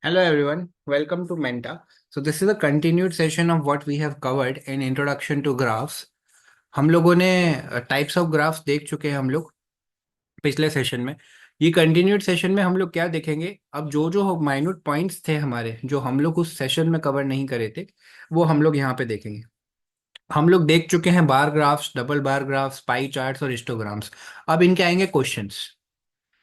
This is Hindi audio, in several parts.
Hello everyone, welcome to Menta. So this is a continued session of what we have covered in Introduction to Graphs. हम लोगों ने टाइप्स ऑफ ग्राफ्स देख चुके हैं हम लोग पिछले सेशन में। ये कंटिन्यूड सेशन में हम लोग क्या देखेंगे, अब जो जो माइन्यूट पॉइंट्स थे हमारे जो हम लोग उस सेशन में कवर नहीं करे थे वो हम लोग यहाँ पे देखेंगे। हम लोग देख चुके हैं बार ग्राफ्स, डबल बार ग्राफ्स, पाई चार्ट्स और हिस्टोग्राम्स। अब इनके आएंगे क्वेश्चंस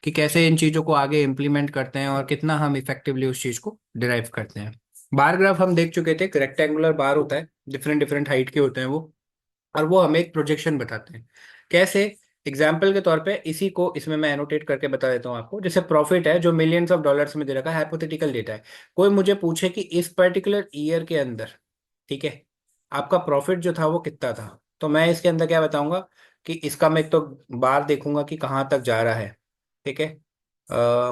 कि कैसे इन चीज़ों को आगे इम्प्लीमेंट करते हैं और कितना हम इफेक्टिवली उस चीज़ को डिराइव करते हैं। बार ग्राफ हम देख चुके थे, रेक्टेंगुलर बार होता है, डिफरेंट डिफरेंट हाइट के होते हैं वो, और वो हमें एक प्रोजेक्शन बताते हैं। कैसे? एग्जाम्पल के तौर पे इसी को इसमें मैं एनोटेट करके बता देता हूँ आपको। जैसे प्रॉफिट है जो मिलियंस ऑफ डॉलर्स में दे रखा है, हाइपोथेटिकल डेटा है। कोई मुझे पूछे कि इस पर्टिकुलर ईयर के अंदर, ठीक है, आपका प्रॉफिट जो था वो कितना था, तो मैं इसके अंदर क्या बताऊंगा कि इसका मैं एक तो बार देखूंगा कि कहाँ तक जा रहा है। ठीक है,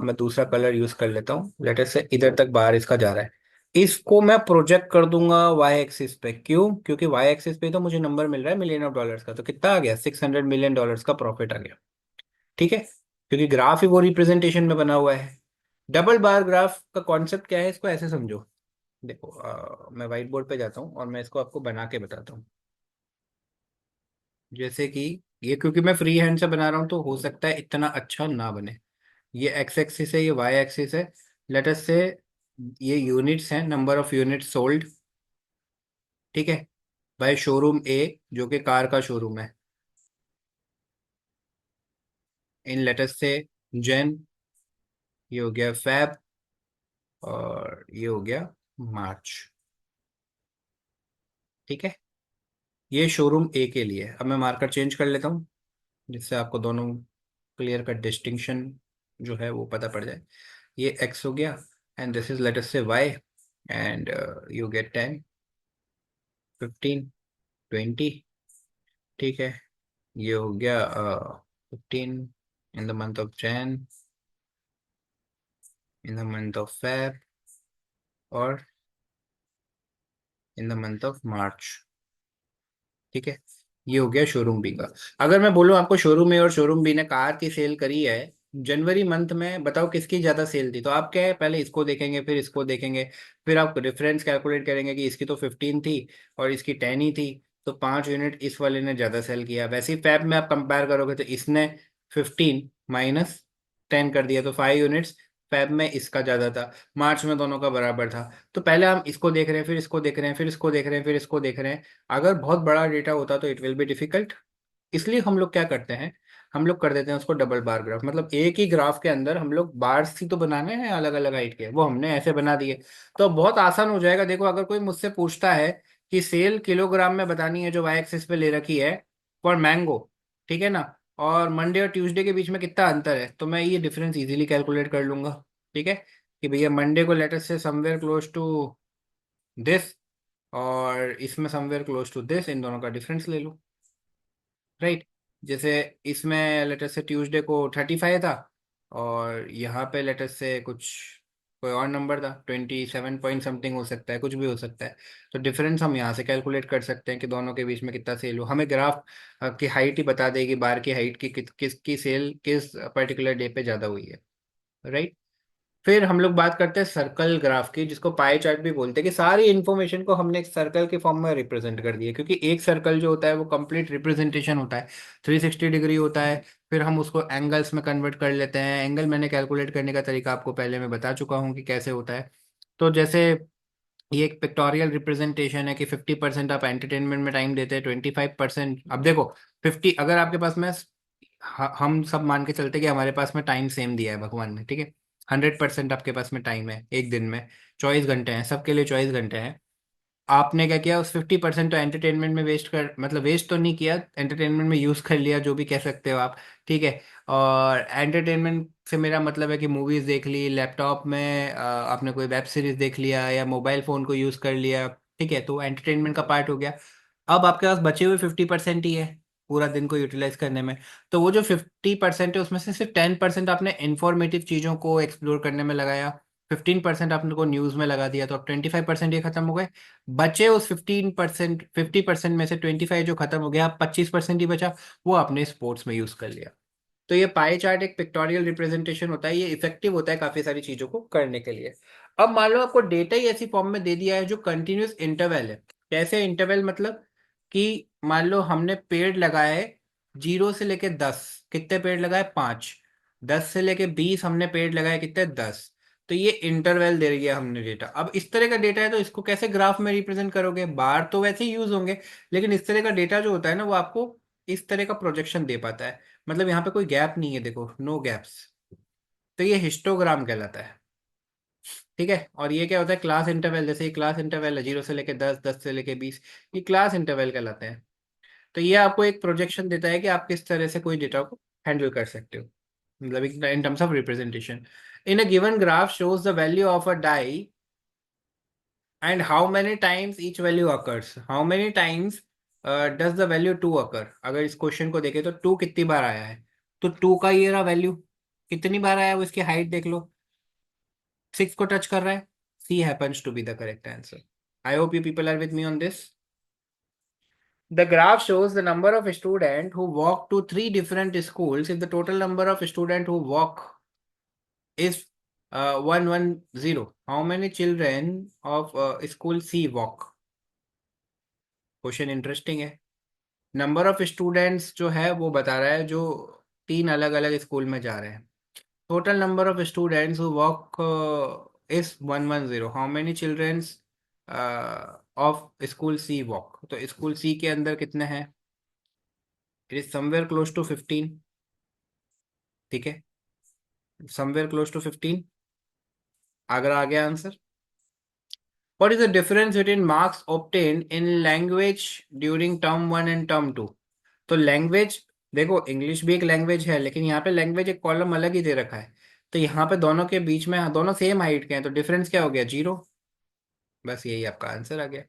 मैं दूसरा कलर यूज कर लेता हूँ, लेटर से इधर तक बार इसका जा रहा है। इसको मैं प्रोजेक्ट कर दूंगा वाई एक्सिस पे। क्यों? क्योंकि वाई एक्सिस पे तो मुझे नंबर मिल रहा है मिलियन ऑफ डॉलर्स का, तो कितना आ गया, 600 मिलियन डॉलर्स का प्रॉफिट आ गया। ठीक है, क्योंकि ग्राफ ही वो रिप्रेजेंटेशन में बना हुआ है। डबल बार ग्राफ का कॉन्सेप्ट क्या है, इसको ऐसे समझो। देखो, मैं व्हाइट बोर्ड पे जाता हूँ और मैं इसको आपको बना के बताता हूँ। जैसे कि ये, क्योंकि मैं फ्री हैंड से बना रहा हूँ तो हो सकता है इतना अच्छा ना बने। ये एक्स एक्सिस है, ये वाई एक्सिस है। लेट अस से ये यूनिट्स हैं, नंबर ऑफ यूनिट्स सोल्ड। ठीक है, बाय शोरूम ए, जो कि कार का शोरूम है, इन लेटस से जैन। ये हो गया फैब, और ये हो गया मार्च। ठीक है, ये शोरूम ए के लिए। अब मैं मार्कर चेंज कर लेता हूँ जिससे आपको दोनों क्लियर कट डिस्टिंक्शन जो है वो पता पड़ जाए। ये एक्स हो गया, and this is let's say Y, and you get 10, 15, 20। ठीक है, ये हो गया 15 in the month of Jan, in the month of Feb, और in the month of March. ठीक है, ये हो गया शोरूम बी का। अगर मैं बोलूं आपको शोरूम ए और शोरूम बी ने कार की सेल करी है जनवरी मंथ में, बताओ किसकी ज्यादा सेल थी, तो आप क्या है, पहले इसको देखेंगे फिर इसको देखेंगे, फिर आप डिफरेंस कैलकुलेट करेंगे कि इसकी तो 15 थी और इसकी 10 ही थी, तो 5 यूनिट इस वाले ने ज्यादा सेल किया। वैसे ही फैब में आप कंपेयर करोगे तो इसने 15 माइनस 10 कर दिया, तो 5 यूनिट्स फैब में इसका ज्यादा था। मार्च में दोनों का बराबर था। तो पहले हम इसको देख रहे हैं, फिर इसको देख रहे हैं, फिर इसको देख रहे हैं, फिर इसको देख रहे हैं। अगर बहुत बड़ा डेटा होता तो इट विल बी डिफिकल्ट। इसलिए हम लोग क्या करते हैं, हम लोग कर देते हैं उसको डबल बार ग्राफ। मतलब एक ही ग्राफ के अंदर हम लोग बार्स ही तो बनाने हैं अलग अलग हाइट के, वो हमने ऐसे बना दिए। तो बहुत आसान हो जाएगा। देखो, अगर कोई मुझसे पूछता है कि सेल किलोग्राम में बतानी है जो वाई एक्सिस पे ले रखी है फॉर मैंगो, ठीक है ना, और मंडे और ट्यूसडे के बीच में कितना अंतर है, तो मैं ये डिफरेंस इजीली कैलकुलेट कर लूंगा। ठीक है, कि भैया मंडे को लेटर से समवेयर क्लोज टू दिस, और इसमें समवेयर क्लोज टू दिस, इन दोनों का डिफरेंस ले लो। राइट, जैसे इसमें लेटर से ट्यूसडे को 35 था, और यहाँ पे लेटर से कुछ कोई और नंबर था, 27 पॉइंट समथिंग हो सकता है, कुछ भी हो सकता है। तो डिफरेंस हम यहाँ से कैलकुलेट कर सकते हैं कि दोनों के बीच में कितना सेल हो। हमें ग्राफ की हाइट ही बता देगी, बार की हाइट की किसकी सेल किस पर्टिकुलर डे पे ज़्यादा हुई है। राइट, फिर हम लोग बात करते हैं सर्कल ग्राफ की, जिसको पाई चार्ट भी बोलते हैं, कि सारी इन्फॉर्मेशन को हमने एक सर्कल के फॉर्म में रिप्रेजेंट कर दिया। क्योंकि एक सर्कल जो होता है वो कंप्लीट रिप्रेजेंटेशन होता है, 360 डिग्री होता है। फिर हम उसको एंगल्स में कन्वर्ट कर लेते हैं। एंगल मैंने कैलकुलेट करने का तरीका आपको पहले मैं बता चुका हूँ कि कैसे होता है। तो जैसे ये एक पिक्टोरियल रिप्रेजेंटेशन है कि 50% आप एंटरटेनमेंट में टाइम देते हैं, 25%। अब देखो, 50 अगर आपके पास में, हम सब मान के चलते कि हमारे पास में टाइम सेम दिया है भगवान ने, ठीक है, 100% आपके पास में टाइम है एक दिन में, 24 घंटे हैं, सबके लिए 24 घंटे हैं। आपने क्या किया, उस 50% तो एंटरटेनमेंट में वेस्ट कर, मतलब वेस्ट तो नहीं किया, एंटरटेनमेंट में यूज कर लिया, जो भी कह सकते हो आप। ठीक है, और एंटरटेनमेंट से मेरा मतलब है कि मूवीज देख ली, लैपटॉप में आपने कोई वेब सीरीज देख लिया, या मोबाइल फोन को यूज कर लिया। ठीक है, तो एंटरटेनमेंट का पार्ट हो गया। अब आपके पास बचे हुए 50% ही है पूरा दिन को यूटिलाइज करने में। तो वो जो 50% है उसमें से सिर्फ 10% आपने इंफॉर्मेटिव चीजों को एक्सप्लोर करने में लगाया, 15% आपने को न्यूज में लगा दिया, तो अब 25% ये खत्म हो गए। बचे उस 15%, 50% में से 25 जो खत्म हो गया, अब 25% ही बचा, वो आपने स्पोर्ट्स में यूज कर लिया। तो ये पाई चार्ट एक पिक्टोरियल रिप्रेजेंटेशन होता है, ये इफेक्टिव होता है काफी सारी चीजों को करने के लिए। अब मान लो आपको डेटा ही ऐसी फॉर्म में दे दिया है जो कंटिन्यूस इंटरवल है। कैसे इंटरवल मतलब कि मान लो हमने पेड़ लगाए 0 से लेके 10, कितने पेड़ लगाए 5, 10 से लेके 20 हमने पेड़ लगाए कितने 10। तो ये इंटरवल दे रही है हमने डेटा। अब इस तरह का डेटा है तो इसको कैसे ग्राफ में रिप्रेजेंट करोगे, बार तो वैसे ही यूज होंगे, लेकिन इस तरह का डेटा जो होता है ना वो आपको इस तरह का प्रोजेक्शन दे पाता है। मतलब यहाँ पे कोई गैप नहीं है, देखो नो गैप्स। तो ये हिस्टोग्राम कहलाता है। ठीक है, और ये क्या होता है क्लास इंटरवल, जैसे ये क्लास इंटरवल है 0 से लेके 10, 10 से लेके 20, ये क्लास इंटरवल कहलाते हैं। तो ये आपको एक प्रोजेक्शन देता है कि आप किस तरह से कोई डेटा को हैंडल कर सकते हो, मतलब in terms of representation. In a given graph shows the value of a die and how many times each value occurs, how many times does the value 2 occur. अगर इस क्वेश्चन को देखें तो 2 कितनी बार आया है, तो 2 का ये रहा वैल्यू, कितनी बार आया है वो, इसकी हाइट देख लो, 6 को टच कर रहा है। C happens to be the correct answer. I hope you people are with me on this. The graph shows the number of students who walk to three different schools. If the total number of students who walk is 110, how many children of school C walk? Question interesting है। नंबर ऑफ स्टूडेंट्स जो है वो बता रहा है जो 3 अलग अलग स्कूल में जा रहे हैं। Total number of students who walk is 110, how many childrens of school C walk. तो स्कूल सी के अंदर कितने हैं, it is somewhere close to 15। ठीक है, समवेयर क्लोज टू 15। अगर आ गया answer. What is the difference between marks obtained in language during term 1 and term 2। तो लैंग्वेज, देखो इंग्लिश भी एक लैंग्वेज है, लेकिन यहाँ पे लैंग्वेज एक कॉलम अलग ही दे रखा है। तो यहाँ पे दोनों के बीच में दोनों सेम हाइट के हैं, तो डिफरेंस क्या हो गया 0। बस यही आपका आंसर आ गया।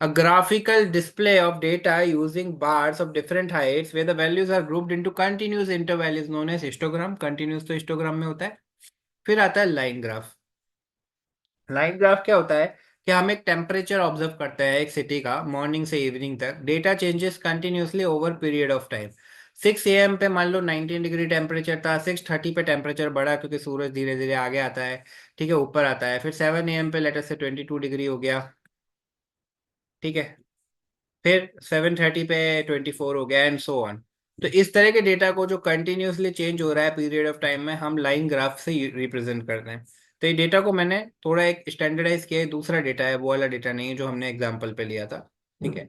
A graphical display of data using bars of different heights where the values are grouped into continuous interval is known as histogram। continuous तो histogram में होता है। फिर आता है लाइन ग्राफ। लाइन ग्राफ क्या होता है कि हम एक टेम्परेचर ऑब्जर्व करते हैं एक सिटी का मॉर्निंग से इवनिंग तक, data changes continuously over period of time. 6 AM पे मान लो 19 डिग्री टेम्परेचर था, 6:30 पे टेम्परेचर बढ़ा क्योंकि सूरज धीरे धीरे आगे आता है, ठीक है ऊपर आता है। फिर 7 AM पे लेटर से 22 डिग्री हो गया, ठीक है। फिर 7:30 पे 24 हो गया एंड सो ऑन। तो इस तरह के डेटा को जो कंटिन्यूअसली चेंज हो रहा है पीरियड ऑफ टाइम में, हम लाइन ग्राफ से रिप्रेजेंट करते हैं। तो ये डेटा को मैंने थोड़ा एक स्टैंडर्डाइज किया है, दूसरा डेटा है वो वाला डेटा नहीं है जो हमने एग्जाम्पल पे लिया था। ठीक है,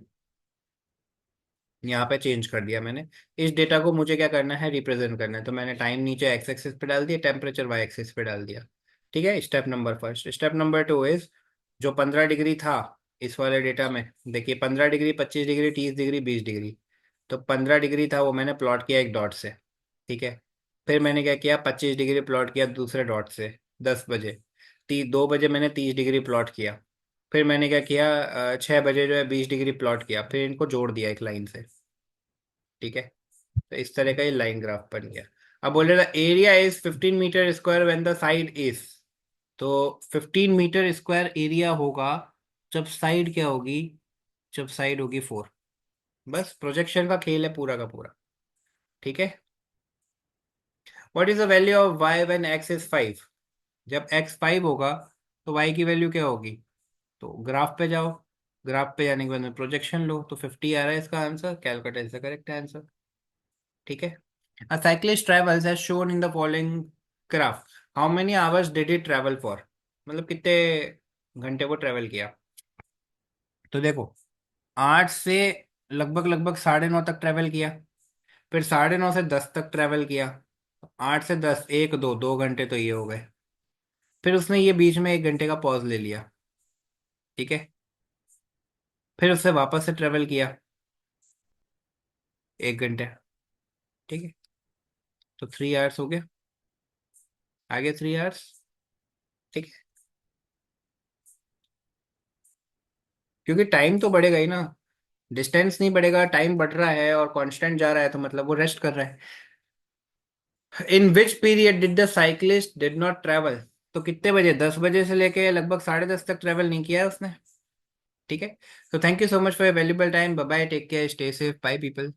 यहाँ पे चेंज कर दिया मैंने। इस डेटा को मुझे क्या करना है, रिप्रेजेंट करना है, तो मैंने टाइम नीचे एक्स एक्सिस पे डाल दिया, टेम्परेचर वाई एक्सिस पे डाल दिया। ठीक है, step number first. Step number 2 is जो 15 डिग्री था इस वाले डेटा में, देखिए 15 डिग्री, 25 डिग्री, 30 डिग्री, 20 डिग्री। तो 15 डिग्री था वो मैंने प्लॉट किया एक डॉट से। ठीक है, फिर मैंने क्या किया 25 डिग्री प्लॉट किया दूसरे डॉट से 10 बजे। 2 बजे मैंने 30 डिग्री प्लॉट किया। फिर मैंने क्या किया 6 बजे जो है 20 डिग्री प्लॉट किया, फिर इनको जोड़ दिया एक लाइन से। ठीक है, तो इस तरह का ये लाइन ग्राफ बन गया। अब बोले the area is 15 metre square when the side is. तो 15 मीटर स्क्वायर एरिया होगा जब साइड क्या होगी, जब साइड होगी 4। बस प्रोजेक्शन का खेल है पूरा का पूरा। ठीक है, what is the value of Y when X is 5। जब एक्स 5 होगा तो वाई की वैल्यू क्या होगी, तो ग्राफ पे जाओ, ग्राफ पे जाने के बाद में प्रोजेक्शन लो, तो 50 आ रहा है इसका answer, calculate is the correct answer. ठीक है, a cyclist travels as shown in the following graph, how many hours did he travel for। मतलब कितने घंटे वो ट्रेवल किया। तो देखो 8 से लगभग लगभग 9:30 तक ट्रेवल किया, फिर 9:30 से 10 तक ट्रेवल किया, 8 से 10 एक दो 2 घंटे तो ये हो गए। फिर उसने ये बीच में 1 घंटे का पॉज ले लिया। ठीक है, फिर उससे वापस से ट्रेवल किया 1 घंटे। ठीक है, तो 3 आवर्स हो गए, आगे 3 आवर्स। ठीक है, क्योंकि टाइम तो बढ़ेगा ही ना, डिस्टेंस नहीं बढ़ेगा, टाइम बढ़ रहा है और कांस्टेंट जा रहा है, तो मतलब वो रेस्ट कर रहा है। In which period did the cyclist did not travel. तो कितने बजे, 10 बजे से लेके लगभग 10:30 तक ट्रेवल नहीं किया है उसने। ठीक है, तो thank you so much for your valuable time, bye bye, take care, stay safe, bye people.